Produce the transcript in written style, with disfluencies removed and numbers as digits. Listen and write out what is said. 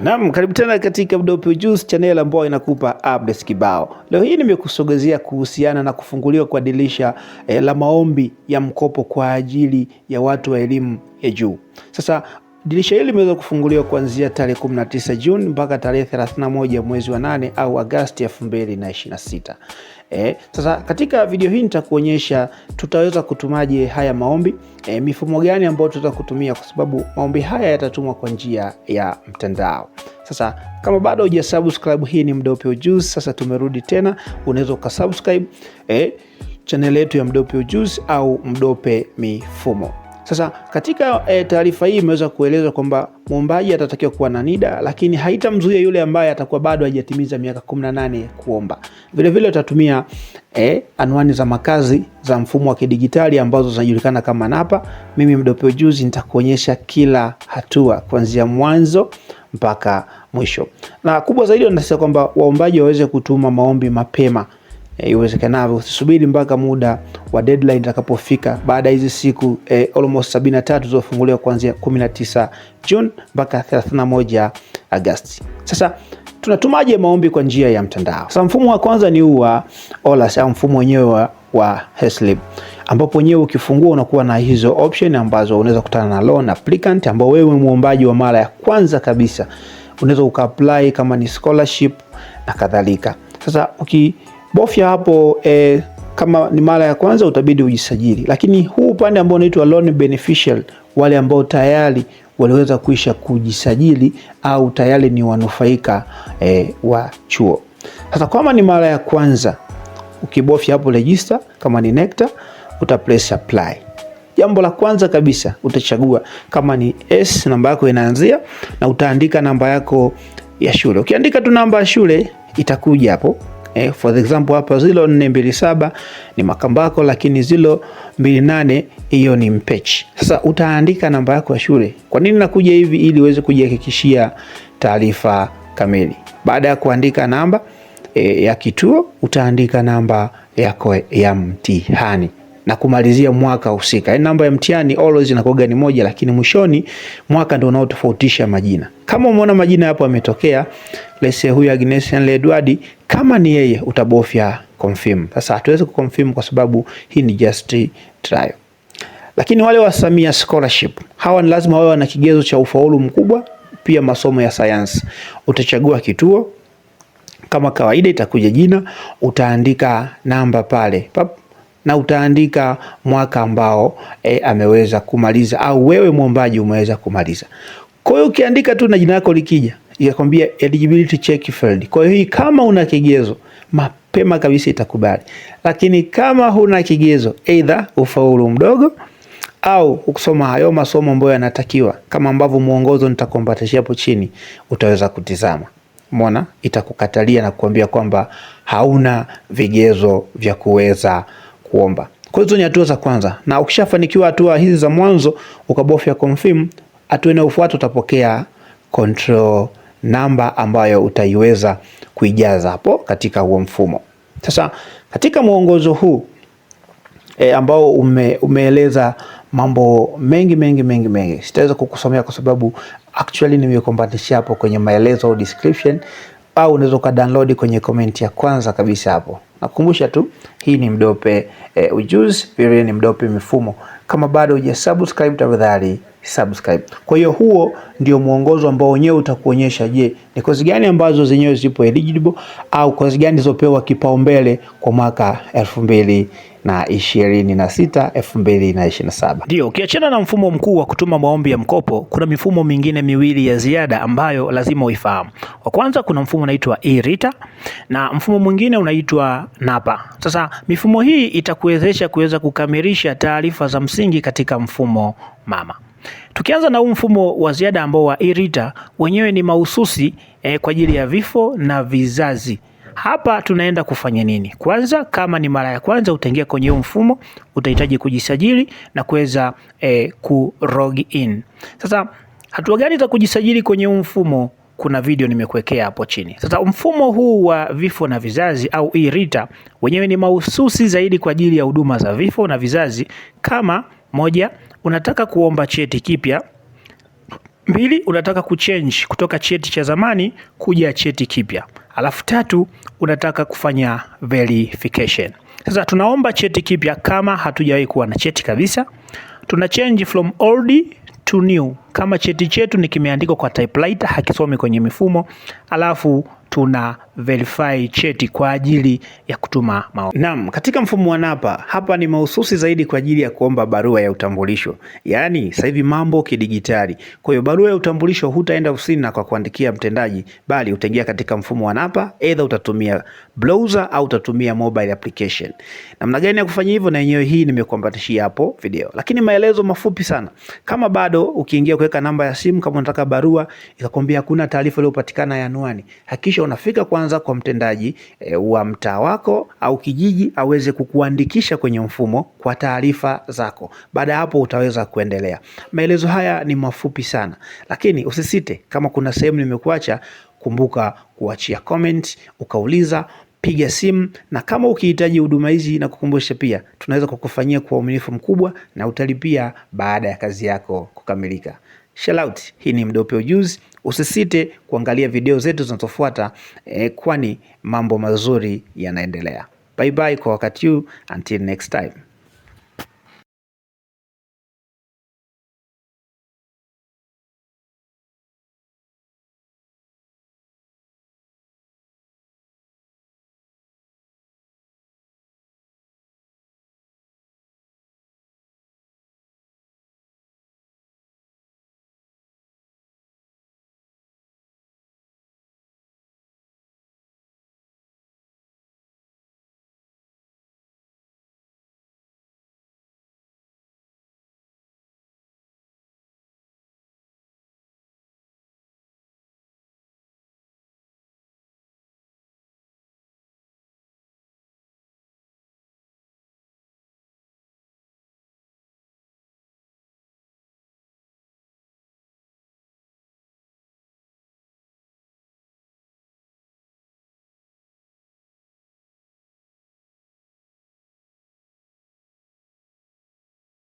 Naam, karibu tena katika Mdope Ujuzi channel ambayo inakupa updates kibao. Leo hii nimekusogezea kuhusiana na kufunguliwa kwa dirisha la maombi ya mkopo kwa ajili ya watu wa elimu ya juu. Sasa dirisha hili limeweza kufunguliwa kuanzia tarehe 19 Juni mpaka tarehe 31 mwezi wa 8 au Agosti 2026. Sasa katika video hii nitakuonyesha tutaweza kutumaje haya maombi, mifumo gani ambayo tutaweza kutumia, kwa sababu maombi haya yatatumwa kwa njia ya mtandao. Sasa kama bado hujasubscribe, hii ni Mdope Ujuzi. Sasa tumerudi tena, unaweza ukasubscribe channel yetu ya Mdope Ujuzi au Mdope Mifumo. Sasa katika taarifa hii imeweza kuelezwa kwamba muombaji atatakiwa kuwa na NIDA, lakini haitamzuia yule ambaye atakuwa bado hajatimiza miaka 18 kuomba. Vile vile utatumia anwani za makazi za mfumo wa kidigitali ambazo zinajulikana kama NaPA. Mimi Mdope Ujuzi nitakuonyesha kila hatua kuanzia mwanzo mpaka mwisho. Na kubwa zaidi wanasema kwamba waombaji waweze kutuma maombi mapema iwezekanavyo. Usisubiri mpaka muda wa deadline itakapofika baada hizi siku almost 73 zilizofunguliwa kuanzia 19 June mpaka 31 Agosti. Sasa tunatumaje maombi kwa njia ya mtandao? Sasa mfumo wa kwanza ni wa OLAS au mfumo wenyewe wa HESLB, ambapo wenyewe ukifungua unakuwa na hizo option ambazo unaweza kutana na loan applicant, ambao wewe muombaji wa mara ya kwanza kabisa unaweza ukaapply kama ni scholarship na kadhalika. Sasa ukibofya hapo kama ni mara ya kwanza utabidi ujisajili, lakini huu upande ambao unaitwa loan beneficial, wale ambao tayari waliweza kuisha kujisajili au tayari ni wanufaika wa chuo. Sasa kama ni mara ya kwanza, ukibofya hapo register kama ni NECTA, utapress apply. Jambo la kwanza kabisa utachagua kama ni S, namba yako inaanzia, na utaandika namba yako ya shule. Ukiandika tu namba ya shule itakuja hapo. For example hapa 0427 ni Makambako, lakini 028 hiyo ni Mpechi. Sasa utaandika namba yako ya shule. Kwa nini nakuja hivi? Ili uweze kujihakikishia taarifa kamili. Baada ya kuandika namba ya kituo, utaandika namba yako ya mtihani na kumalizia mwaka husika. Namba ya mtihani always inakuwa ni moja, lakini mwishoni mwaka ndio unaotofautisha majina. Kama umeona majina hapo yametokea, let's say huyu Agnes Edward, kama ni yeye utabofya confirm. Sasa hatuwezi kuconfirm kwa sababu hii ni just trial. Lakini wale wa Samia scholarship, hawa ni lazima wawe na kigezo cha ufaulu mkubwa, pia masomo ya science. Utachagua kituo kama kawaida, itakuja jina, utaandika namba pale na utaandika mwaka ambao ameweza kumaliza au wewe muombaji umeweza kumaliza. Kwa hiyo ukiandika tu na jina lako likija, itakwambia eligibility check failed. Kwa hiyo kama una kigezo mapema kabisa itakubali. Lakini kama huna kigezo, either ufaulu mdogo au ukusoma hayo masomo ambayo yanatakiwa, kama ambavyo muongozo nitakuambatishia hapo chini, utaweza kutizama. Umeona, itakukatalia na kuambia kwamba hauna vigezo vya kuweza kuomba. Kwa hizo ni hatua za kwanza, na ukishafanikiwa hatua hizi za mwanzo ukabofya confirm, hatua inayofuata utapokea control number ambayo utaiweza kuijaza hapo katika huo mfumo. Sasa katika mwongozo huu ambao umeeleza mambo mengi, sitaweza kukusomea kwa sababu actually nimekuambatishia hapo kwenye maelezo au description, au unaweza ka download kwenye comment ya kwanza kabisa hapo. Nakukumbusha tu, hii ni Mdope Ujuzi, vile ni Mdope Mifumo. Kama bado hujasubscribe, tafadhali subscribe. Kwa hiyo huo ndio mwongozo ambao wenyewe utakuonyesha je, ni kozi gani ambazo zenyewe zipo eligible au kozi gani zizopewa kipaumbele kwa mwaka 2026 2027. Ndio, ukiachana na mfumo mkuu wa kutuma maombi ya mkopo, kuna mifumo mingine miwili ya ziada ambayo lazima uifahamu. Wa kwanza kuna mfumo unaitwa eRITA na mfumo mwingine unaitwa NaPA. Sasa mifumo hii itakuwezesha kuweza kukamilisha taarifa za msingi katika mfumo mama. Tukianza na huu mfumo wa ziada ambao wa eRITA, wenyewe ni mahususi kwa ajili ya vifo na vizazi. Hapa tunaenda kufanya nini? Kwanza, kama ni mara ya kwanza utaingia kwenye huu mfumo, utahitaji kujisajili na kuweza log in. Sasa hatua gani za kujisajili kwenye huu mfumo? Kuna video nimekuwekea hapo chini. Sasa mfumo huu wa vifo na vizazi au eRITA wenyewe ni mahususi zaidi kwa ajili ya huduma za vifo na vizazi. Kama moja, unataka kuomba cheti kipya 2, unataka kuchange kutoka cheti cha zamani kuja cheti kipya. Alafu 3, unataka kufanya verification. Sasa tunaomba cheti kipya kama hatujawahi kuwa na cheti kabisa. Tuna change from old to new kama cheti chetu ni kimeandikwa kwa typewriter, hakisomi kwenye mifumo. Alafu tuna verify cheti kwa ajili ya kutuma maombi. Naam, katika mfumo wa NAPA hapa ni mahususi zaidi kwa ajili ya kuomba barua ya utambulisho. Yaani sasa hivi mambo kidigitali. Kwa hiyo barua ya utambulisho hutaenda ofisini na kwa kuandikia mtendaji, bali utaingia katika mfumo wa NAPA, either utatumia browser au utatumia mobile application. Namna gani ya kufanya hivyo na yenyewe hii nimekuambatishia hapo video. Lakini maelezo mafupi sana. Kama bado ukiingia kuweka namba ya simu kama unataka barua ikakwambia hakuna taarifa iliyopatikana ya anwani, hakikisha unafika kwanza kwa mtendaji wa mtaa wako au kijiji aweze kukuandikisha kwenye mfumo kwa taarifa zako. Baada ya hapo utaweza kuendelea. Maelezo haya ni mafupi sana, lakini usisite, kama kuna sehemu nimekuacha, kumbuka kuachia comment, ukauliza, piga simu, na kama ukihitaji huduma hizi na kukumbusha pia tunaweza kukufanyia kwa uaminifu mkubwa na utalipia baada ya kazi yako kukamilika. Shout out, hii ni Mdope Ujuzi. Usisite kuangalia video zetu zinazofuata kwani mambo mazuri yanaendelea. Bye bye kwa wakati huu, until next time.